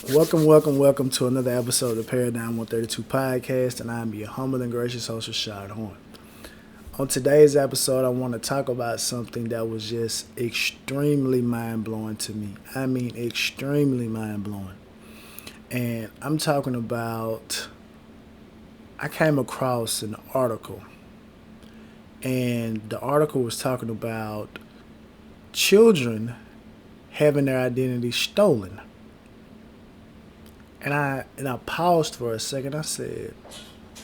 Welcome to another episode of the Paradigm 132 podcast, and I'm your humble and gracious host, Rashad Horn. On today's episode, I want to talk about something that was just extremely mind blowing to me. I mean, extremely mind blowing. And I'm talking about, I came across an article, and the article was talking about children having their identity stolen. And I paused for a second. I said,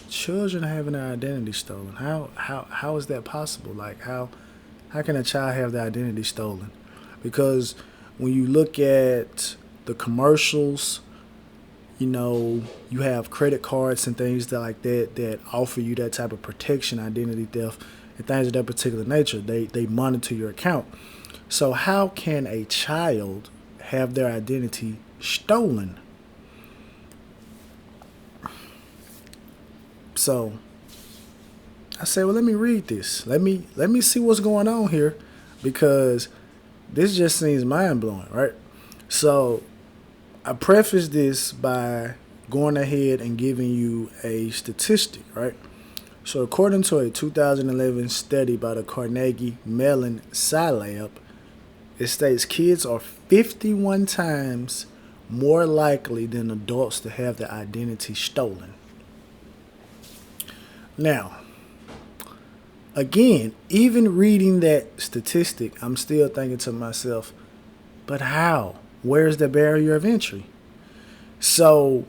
"Children having their identity stolen. How is that possible? Like how can a child have their identity stolen? Because when you look at the commercials, you have credit cards and things that offer you that type of protection, identity theft, and things of that particular nature. They monitor your account. So how can a child have their identity stolen?" So I said, well, let me read this. Let me see what's going on here, because this just seems mind blowing, right? So I preface this by going ahead and giving you a statistic, right? So according to a 2011 study by the Carnegie Mellon Scilab, it states kids are 51 times more likely than adults to have their identity stolen. Now, again, even reading that statistic, I'm still thinking to myself, but how? Where's the barrier of entry? So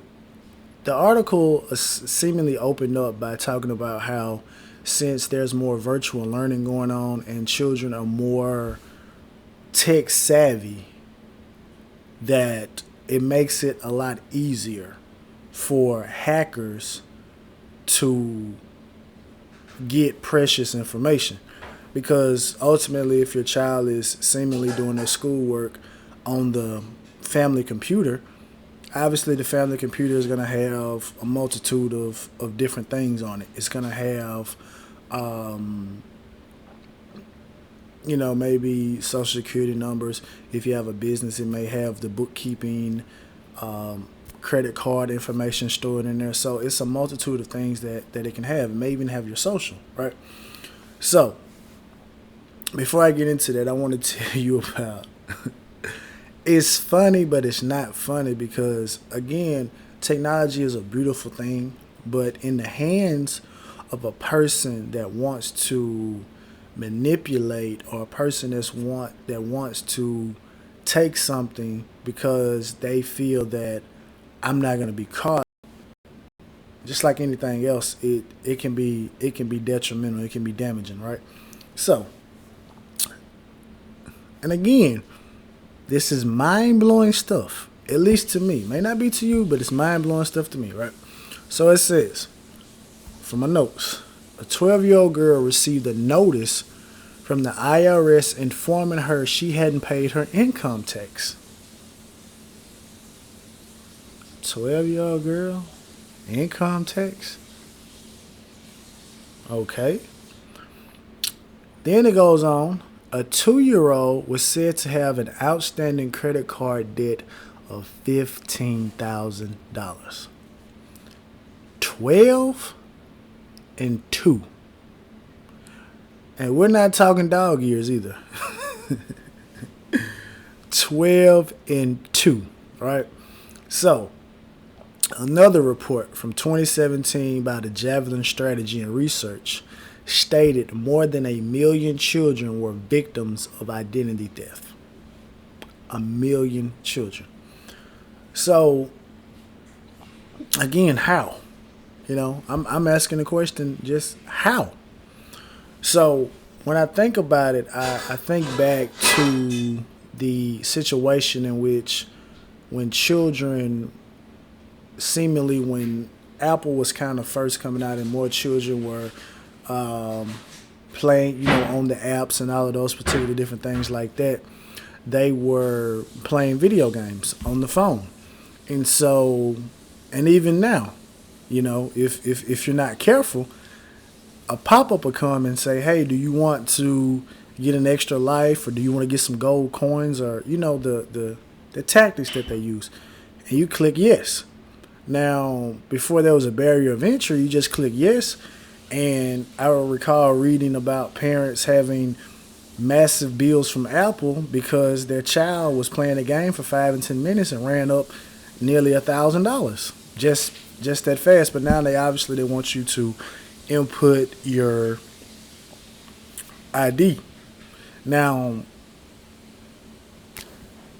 the article seemingly opened up by talking about how, since there's more virtual learning going on and children are more tech savvy, that it makes it a lot easier for hackers to get precious information. Because ultimately, if your child is seemingly doing their schoolwork on the family computer, obviously the family computer is going to have a multitude of different things on it. It's going to have, maybe social security numbers. If you have a business, it may have the bookkeeping, credit card information stored in there. So it's a multitude of things that it can have. It may even have your social, right? So before I get into that, I want to tell you about it's funny, but it's not funny, because again, technology is a beautiful thing, but in the hands of a person that wants to manipulate, or a person that wants to take something because they feel that I'm not going to be caught. Just like anything else, it can be detrimental. It can be damaging, right? So, and again, this is mind blowing stuff. At least to me, may not be to you, but it's mind blowing stuff to me, right? So it says, from my notes, a 12-year-old girl received a notice from the IRS informing her she hadn't paid her income tax. 12-year-old girl, income tax. Okay. Then it goes on. A 2-year-old was said to have an outstanding credit card debt of $15,000. 12 and 2. And we're not talking dog years either. 12 and 2, right? So, another report from 2017 by the Javelin Strategy and Research stated more than 1 million children were victims of identity theft. 1 million children. So, again, how? I'm asking the question, just how? So, when I think about it, I think back to the situation in which, when children, seemingly when Apple was kind of first coming out and more children were playing, on the apps and all of those particular different things like that, they were playing video games on the phone. And so, and even now, if you're not careful, a pop-up will come and say, hey, do you want to get an extra life, or do you want to get some gold coins, or the tactics that they use. and you click yes. Now, before there was a barrier of entry, you just click yes. And I will recall reading about parents having massive bills from Apple because their child was playing a game for 5 and 10 minutes and ran up nearly $1,000 just that fast. But now they want you to input your ID. Now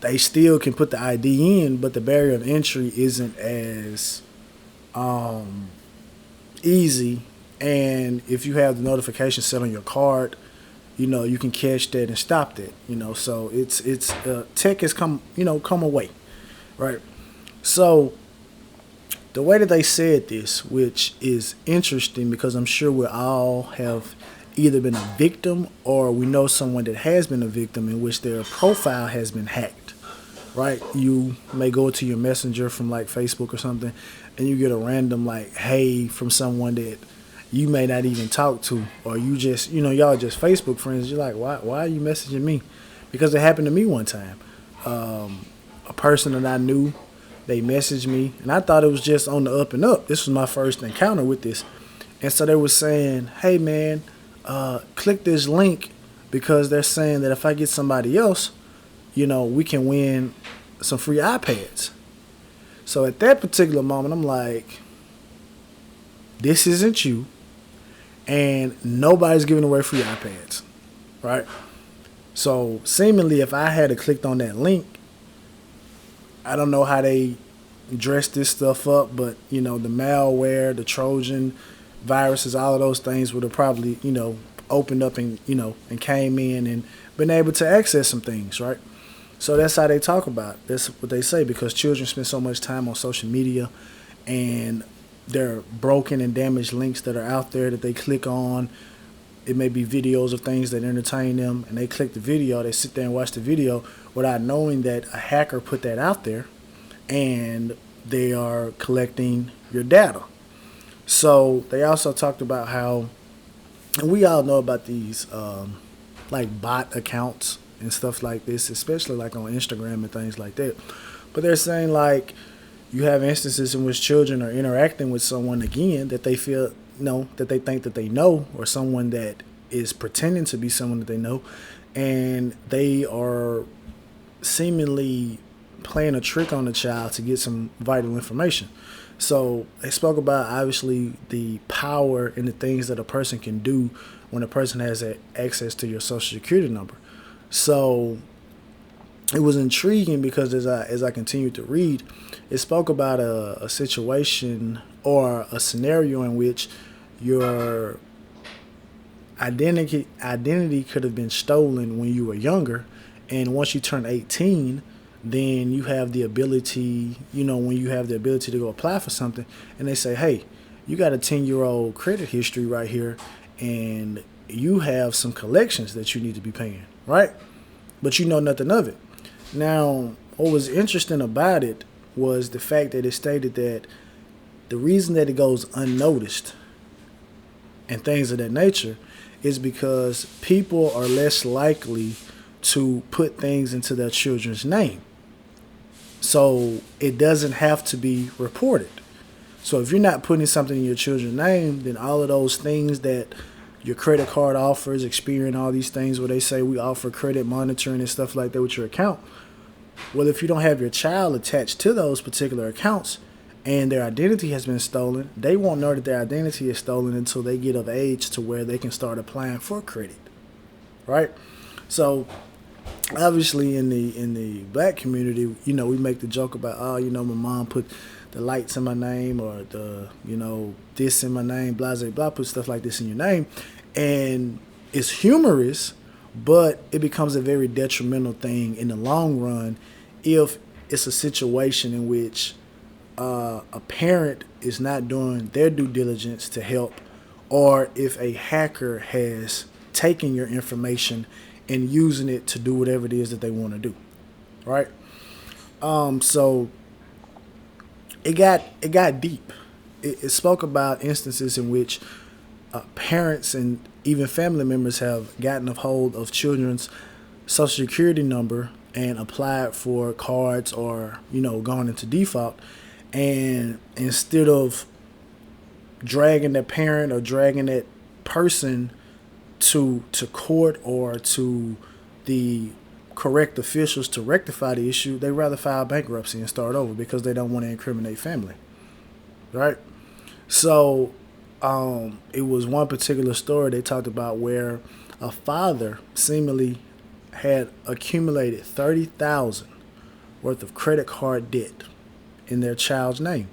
they still can put the ID in, but the barrier of entry isn't as easy. And if you have the notification set on your card, you can catch that and stop that. So it's tech has come away, right? So the way that they said this, which is interesting because I'm sure we all have either been a victim or we know someone that has been a victim in which their profile has been hacked, right? You may go to your messenger from like Facebook or something and you get a random like hey from someone that you may not even talk to, or you just, y'all just Facebook friends. You're like, why are you messaging me? Because it happened to me one time. A person that I knew, they messaged me, and I thought it was just on the up and up. This was my first encounter with this. And so they were saying, hey, man, click this link because they're saying that if I get somebody else, we can win some free iPads. So at that particular moment, I'm like, this isn't you. And nobody's giving away free iPads, right? So seemingly, if I had clicked on that link, I don't know how they dress this stuff up, but the malware, the Trojan viruses, all of those things would have probably opened up and and came in and been able to access some things, right? So that's how they talk about it. That's what they say, because children spend so much time on social media, and there are broken and damaged links that are out there that they click on. It may be videos of things that entertain them, and they click the video, they sit there and watch the video without knowing that a hacker put that out there, and they are collecting your data. So they also talked about how, and we all know about these like bot accounts and stuff like this, especially like on Instagram and things like that. But they're saying like, you have instances in which children are interacting with someone again that they feel, that they think that they know, or someone that is pretending to be someone that they know, and they are seemingly playing a trick on the child to get some vital information. So they spoke about obviously the power and the things that a person can do when a person has access to your social security number. So it was intriguing because as I continued to read, it spoke about a situation or a scenario in which your identity could have been stolen when you were younger, and once you turn 18, then you have the ability, when you have the ability to go apply for something, and they say, hey, you got a 10-year-old credit history right here, and you have some collections that you need to be paying, right? But you know nothing of it. Now, what was interesting about it was the fact that it stated that the reason that it goes unnoticed and things of that nature is because people are less likely to put things into their children's name. So it doesn't have to be reported. So if you're not putting something in your children's name, then all of those things that your credit card offers, Experian, all these things where they say we offer credit monitoring and stuff like that with your account. Well, if you don't have your child attached to those particular accounts and their identity has been stolen, they won't know that their identity is stolen until they get of age to where they can start applying for credit, right? So obviously in the black community, we make the joke about, my mom put the lights in my name, or the, this in my name, blah, blah, blah, put stuff like this in your name. And it's humorous, but it becomes a very detrimental thing in the long run if it's a situation in which a parent is not doing their due diligence to help, or if a hacker has taken your information and using it to do whatever it is that they want to do, right? So it got deep. It spoke about instances in which parents and even family members have gotten a hold of children's social security number and applied for cards or, gone into default. And instead of dragging that parent or dragging that person to court or to the correct officials to rectify the issue, they rather file bankruptcy and start over because they don't want to incriminate family, right? So it was one particular story they talked about where a father seemingly had accumulated 30,000 worth of credit card debt in their child's name.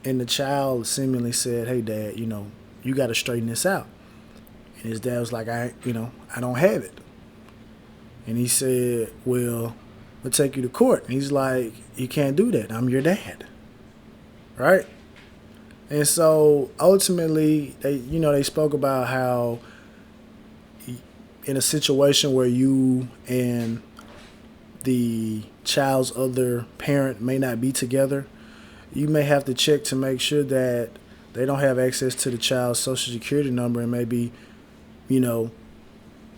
And the child seemingly said, "Hey dad, you got to straighten this out." And his dad was like, I don't have it." And he said, "Well, we'll take you to court." And he's like, "You can't do that. I'm your dad." Right? And so ultimately they spoke about how in a situation where you and the child's other parent may not be together, you may have to check to make sure that they don't have access to the child's social security number and maybe,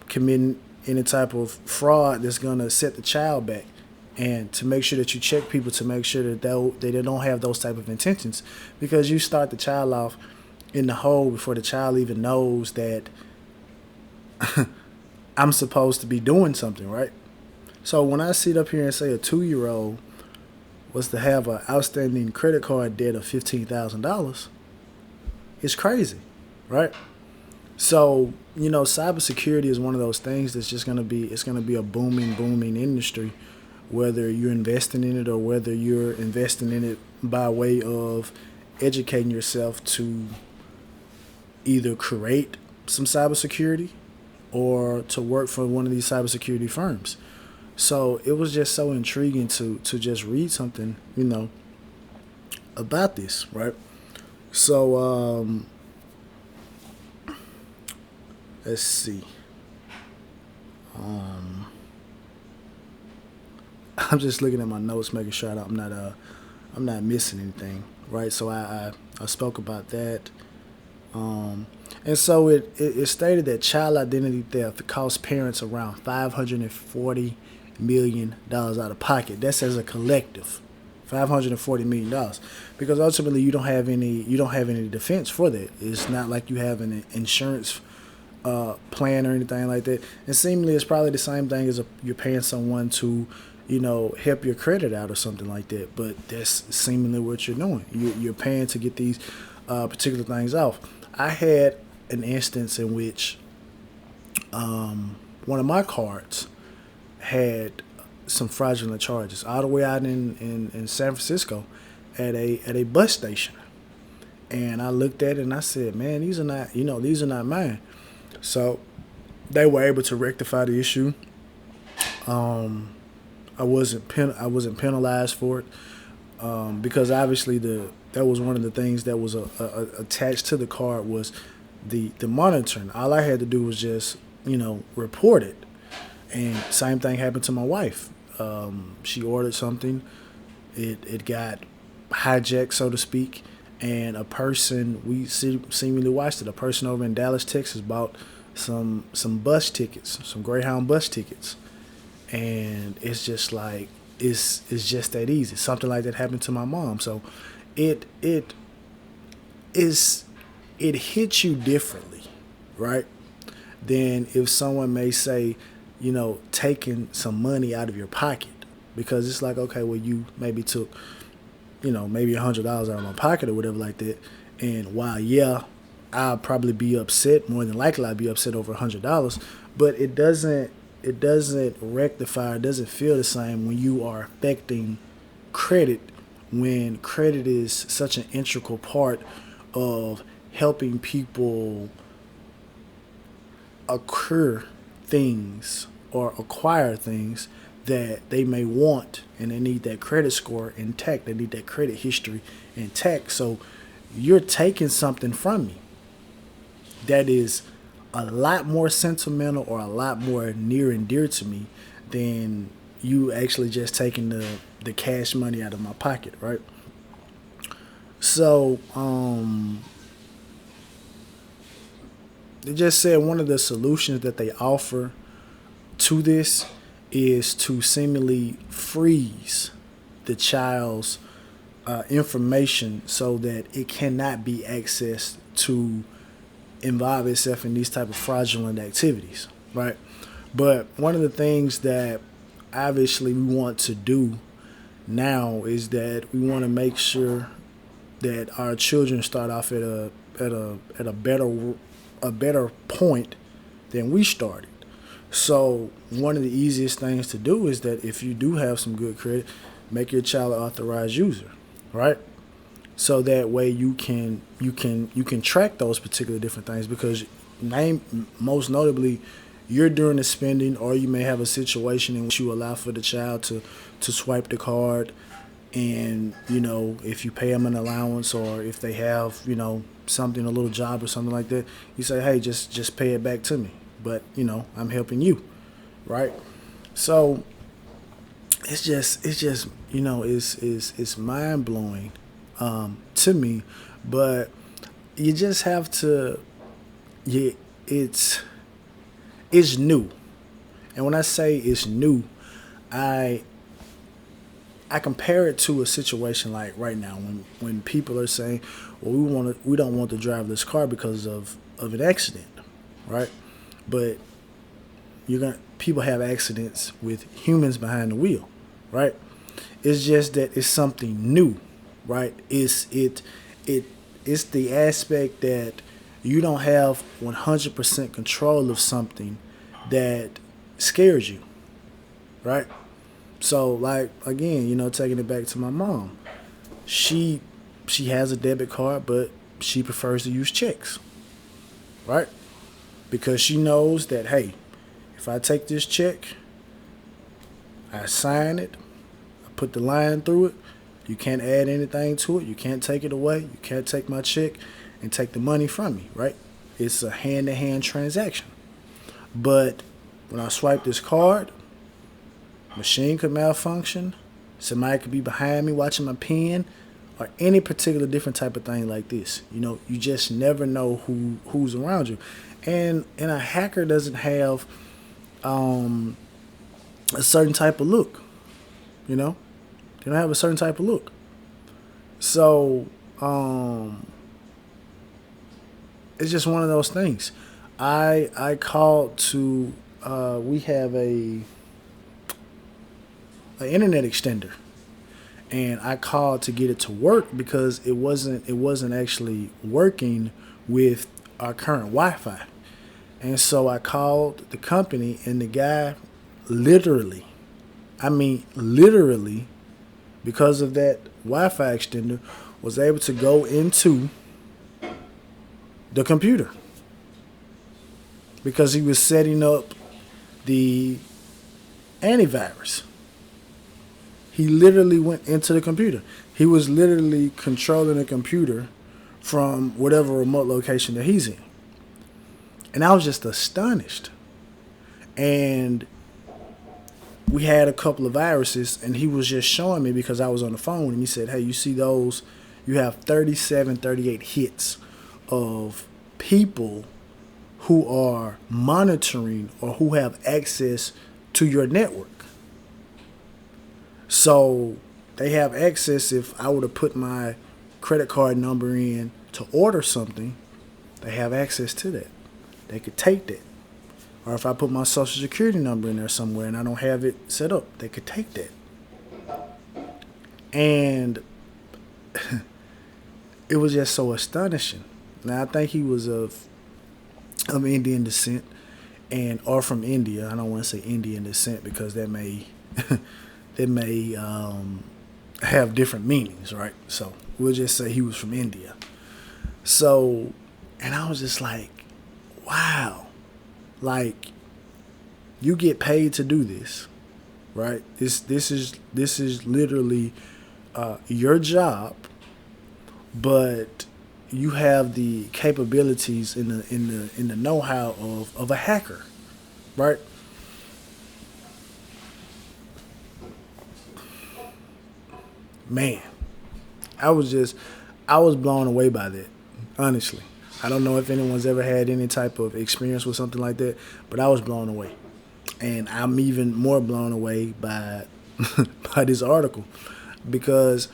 committing any type of fraud that's going to set the child back. And to make sure that you check people to make sure that they don't have those type of intentions, because you start the child off in the hole before the child even knows that I'm supposed to be doing something, right? So when I sit up here and say a 2-year-old was to have an outstanding credit card debt of $15,000, it's crazy, right? So, cybersecurity is one of those things that's just going to be a booming industry, whether you're investing in it or whether you're investing in it by way of educating yourself to either create some cybersecurity or to work for one of these cybersecurity firms. So it was just so intriguing to just read something, about this, right? So let's see. I'm just looking at my notes, making sure I'm not missing anything, right? So I spoke about that. And so it stated that child identity theft costs parents around $540 million out of pocket. That's as a collective, $540 million, because ultimately you don't have any defense for that. It's not like you have an insurance plan or anything like that. And seemingly it's probably the same thing as you're paying someone to help your credit out or something like that. But that's seemingly what you're doing. You're paying to get these particular things off. I had an instance in which one of my cards had some fraudulent charges all the way out in San Francisco at a bus station. And I looked at it and I said, "Man, these are not mine." So they were able to rectify the issue. I wasn't penalized for it because obviously that was one of the things that was attached to the card was the monitoring. All I had to do was just report it. And same thing happened to my wife. She ordered something, it got hijacked, so to speak, and a person we seemingly watched it. A person over in Dallas, Texas, bought some bus tickets, some Greyhound bus tickets. And it's just like it's just that easy. Something like that happened to my mom. So it hits you differently, right? Than if someone may say, taking some money out of your pocket, because it's like, okay, well, you maybe took, maybe $100 out of my pocket or whatever like that. And while, yeah, I'll probably be upset, more than likely I'll be upset over $100, but it doesn't rectify, it doesn't feel the same when you are affecting credit, when credit is such an integral part of helping people acquire things that they may want, and they need that credit score intact, they need that credit history intact. So you're taking something from me that is a lot more sentimental or a lot more near and dear to me than you actually just taking the cash money out of my pocket, right? So they just said one of the solutions that they offer to this is to seemingly freeze the child's information so that it cannot be accessed to involve itself in these type of fraudulent activities, right? But one of the things that obviously we want to do now is that we want to make sure that our children start off at a better point than we started. So one of the easiest things to do is that if you do have some good credit, make your child an authorized user, right? So that way you can track those particular different things, because most notably you're doing the spending, or you may have a situation in which you allow for the child to swipe the card, and if you pay them an allowance, or if they have something, a little job or something like that, you say, hey, just pay it back to me, but I'm helping you, right? So it's just it's mind blowing to me, but you just have to. It's new, and when I say it's new, I compare it to a situation like right now when people are saying, well, we don't want to drive this car because of an accident, right? But people have accidents with humans behind the wheel, right? It's just that it's something new, right? It's the aspect that you don't have 100% control of something that scares you, right? So, like, again, taking it back to my mom, she has a debit card, but she prefers to use checks, right? Because she knows that, hey, if I take this check, I sign it, I put the line through it, you can't add anything to it, you can't take it away, you can't take my check and take the money from me, right? It's a hand-to-hand transaction. But when I swipe this card, machine could malfunction, somebody could be behind me watching my pen, or any particular different type of thing like this. You just never know who's around you. And a hacker doesn't have a certain type of look, They don't have a certain type of look. So, it's just one of those things. I called to, we have an internet extender, and I called to get it to work because it wasn't actually working with our current Wi-Fi. And so I called the company, and the guy literally, because of that Wi-Fi extender, was able to go into the computer because he was setting up the antivirus. He literally went into the computer. He was literally controlling the computer from whatever remote location that he's in. And I was just astonished. And we had a couple of viruses, and he was just showing me because I was on the phone, and he said, hey, you see those? You have 37, 38 hits of people who are monitoring or who have access to your network. So they have access. If I were to put my credit card number in to order something, they have access to that. They could take that. Or if I put my social security number in there somewhere and I don't have it set up, they could take that. And it was just so astonishing. Now, I think he was of Indian descent or from India. I don't want to say Indian descent because that may have different meanings, right? So we'll just say he was from India. So, and I was just like, wow, like you get paid to do this, right? This is literally your job, but you have the capabilities in the know-how of a hacker, right? Man, I was blown away by that, honestly. I don't know if anyone's ever had any type of experience with something like that, but I was blown away. And I'm even more blown away by by this article because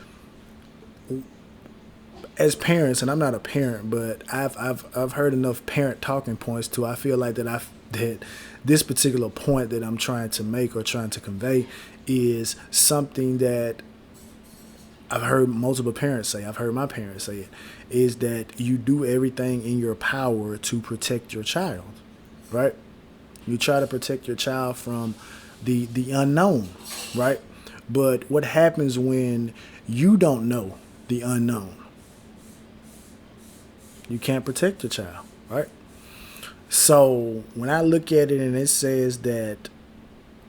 as parents, and I'm not a parent, but I've heard enough parent talking points to I feel like that this particular point that I'm trying to make or trying to convey is something that I've heard multiple parents say. I've heard my parents say it is that you do everything in your power to protect your child, right? You try to protect your child from the unknown, right? But what happens when you don't know the unknown? You can't protect your child, right? So when I look at it and it says that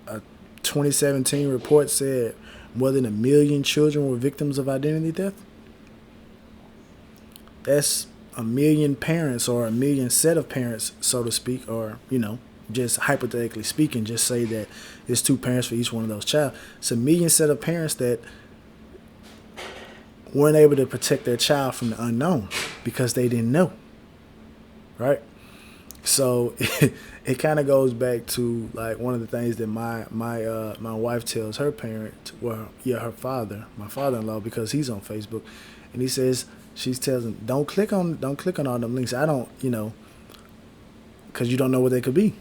a 2017 report said more than 1 million children were victims of identity theft, that's 1 million parents or 1 million set of parents, so to speak, or, just hypothetically speaking, just say that it's 2 parents for each one of those child. It's 1 million set of parents that weren't able to protect their child from the unknown because they didn't know, right? So it kind of goes back to like one of the things that my wife tells her parent, her father, my father-in-law, because he's on Facebook, and she tells him, don't click on all them links. I don't, because you don't know what they could be.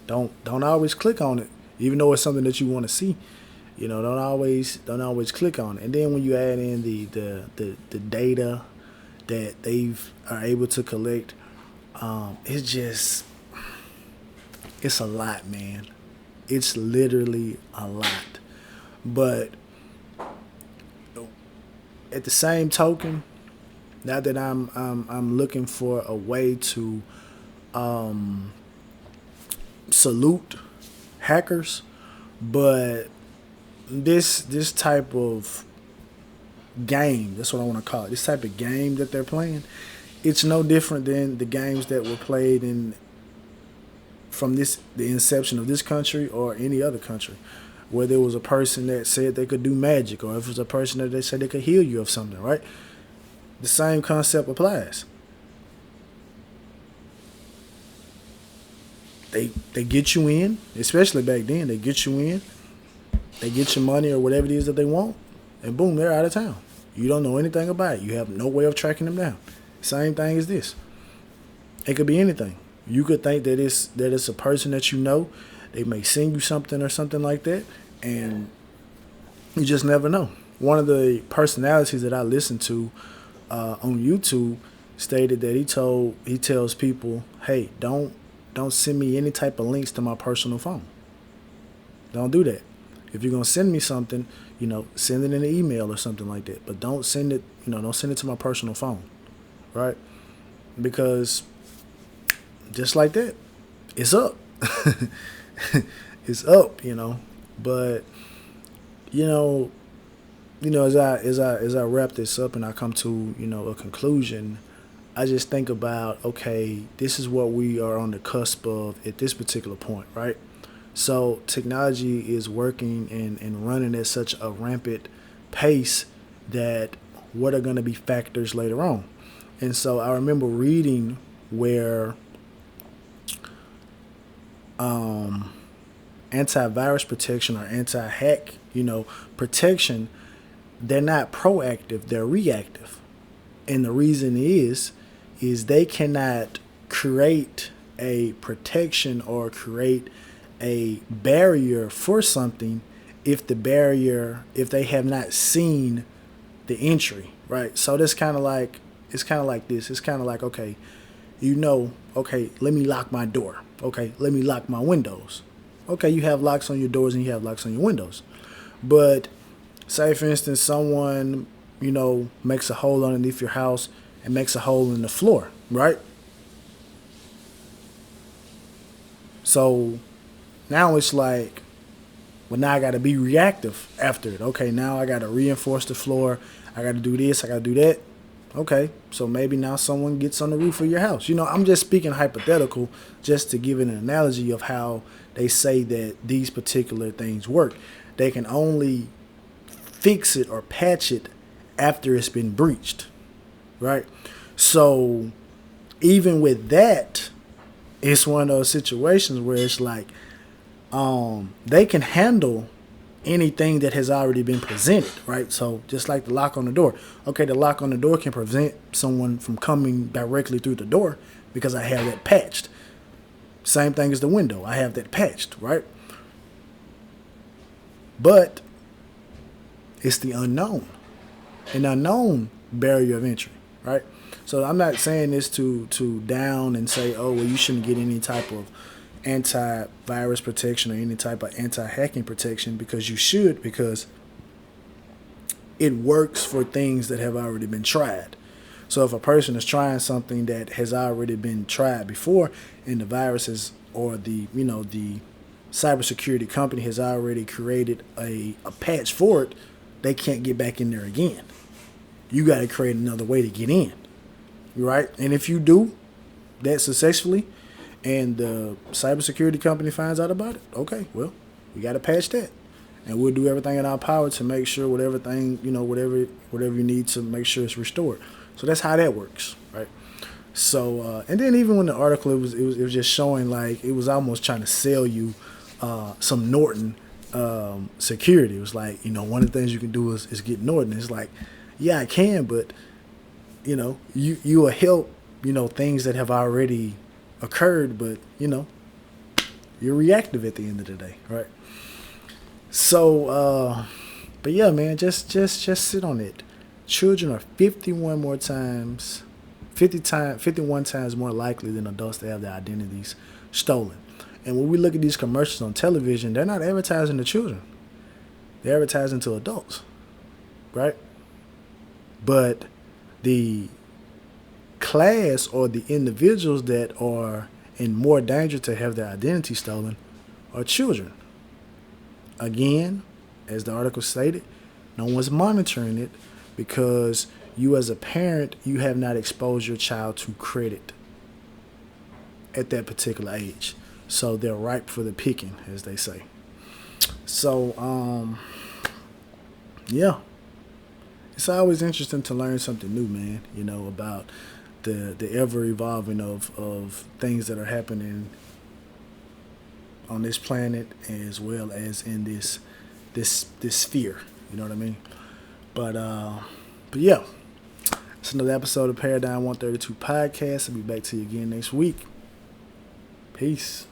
Don't always click on it, even though it's something that you want to see. Don't always click on it. And then when you add in the data that are able to collect, it's a lot, man. It's literally a lot. But at the same token, now that I'm looking for a way to salute hackers, but this type of game, that's what I want to call it, this type of game that they're playing, it's no different than the games that were played from the inception of this country or any other country, where there was a person that said they could do magic, or if it was a person that they said they could heal you of something, right? The same concept applies. They get you in, especially back then, they get you in, they get your money or whatever it is that they want, and boom, they're out of town. You don't know anything about it. You have no way of tracking them down. Same thing as this. It could be anything. You could think that it's a person that you know. They may send you something or something like that, and you just never know. One of the personalities that I listened to on YouTube stated that he tells people, hey, don't send me any type of links to my personal phone. Don't do that. If you're gonna send me something, send it in an email or something like that. But don't send it, don't send it to my personal phone, right? Because just like that, it's up. It's up, But as I wrap this up and I come to a conclusion, I just think about, okay, this is what we are on the cusp of at this particular point, right? So technology is working and running at such a rampant pace that what are going to be factors later on? And so I remember reading where antivirus protection or anti-hack, protection, they're not proactive, they're reactive. And the reason is they cannot create a protection or create a barrier for something if they have not seen the entry, right? So it's kind of like this. It's kind of like, okay, okay, let me lock my door. Okay, let me lock my windows. Okay, you have locks on your doors and you have locks on your windows. But say, for instance, someone, makes a hole underneath your house and makes a hole in the floor, right? So now it's like, well, now I got to be reactive after it. Okay, now I got to reinforce the floor. I got to do this. I got to do that. Okay, so maybe now someone gets on the roof of your house. I'm just speaking hypothetical just to give an analogy of how they say that these particular things work. They can only fix it or patch it after it's been breached, right? So even with that, it's one of those situations where it's like, they can handle anything that has already been presented, right? So just like the lock on the door. Okay, the lock on the door can prevent someone from coming directly through the door because I have that patched. Same thing as the window. I have that patched, right? But it's the unknown. An unknown barrier of entry, right? So I'm not saying this to down and say, oh, well, you shouldn't get any type of antivirus protection or any type of anti-hacking protection, because you should, because it works for things that have already been tried. So if a person is trying something that has already been tried before, and the viruses or the cybersecurity company has already created a patch for it, they can't get back in there again. You got to create another way to get in, right? And if you do that successfully, and the cybersecurity company finds out about it, okay, well, we got to patch that, and we'll do everything in our power to make sure whatever you need to make sure it's restored. So that's how that works, right? So and then even when the article it was just showing, like, it was almost trying to sell you some Norton security. It was like, one of the things you can do is get Norton. It's like, yeah, I can, but you will help things that have already occurred, but you're reactive at the end of the day, right? So but yeah, man, just sit on it. Children are 51 times more likely than adults to have their identities stolen. And when we look at these commercials on television, they're not advertising to children. They're advertising to adults, right? But the class or the individuals that are in more danger to have their identity stolen are children. Again, as the article stated, no one's monitoring it because you as a parent, you have not exposed your child to credit at that particular age. So they're ripe for the picking, as they say. So, yeah. It's always interesting to learn something new, man, about the ever evolving of things that are happening on this planet, as well as in this sphere. You know what I mean? But yeah, it's another episode of Paradigm 132 Podcast. I'll be back to you again next week. Peace.